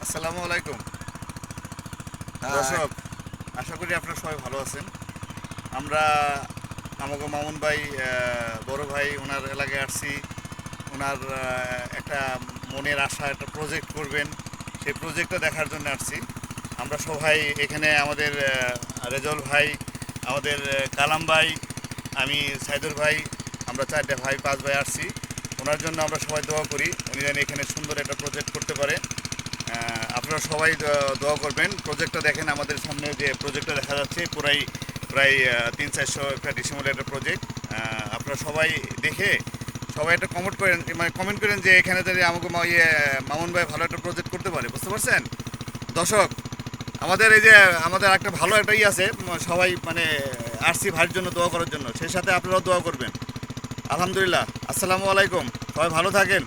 আসসালামু আলাইকুম দর্শক, আশা করি আপনারা সবাই ভালো আছেন। আমরা আমাকে মামুন ভাই, বড় ভাই, ওনার এলাকায় আসছি। ওনার একটা মনের আশা, একটা প্রজেক্ট করবেন, সেই প্রজেক্টটা দেখার জন্য আসছি। আমরা সবাই এখানে আমাদের রেজল ভাই, আমাদের কালাম ভাই, আমি সাইদুর ভাই, আমরা 4 ভাই 5 ভাই আসছি। ওনার জন্য আমরা সবাই দোয়া করি, উনি যেন এখানে সুন্দর একটা প্রজেক্ট করতে পারে। আপনারা সবাই দোয়া করবেন। প্রজেক্টটা দেখেন, আমাদের সামনে যে প্রজেক্টটা দেখা যাচ্ছে প্রায় 300-400 একটা ডিসিমলের একটা প্রজেক্ট। আপনারা সবাই দেখে সবাই একটা কমেন্ট করেন, মানে কমেন্ট করেন যে এখানে যদি আমাকে মামুন ভাই ভালো একটা প্রজেক্ট করতে পারে। বুঝতে পারছেন দর্শক? আমাদের এই যে আমাদের একটা ভালো একটা আছে, সবাই মানে আসছি ভাইয়ের জন্য দোয়া করার জন্য, সেই সাথে আপনারাও দোয়া করবেন। আলহামদুলিল্লাহ। আসসালামু আলাইকুম, সবাই ভালো থাকেন।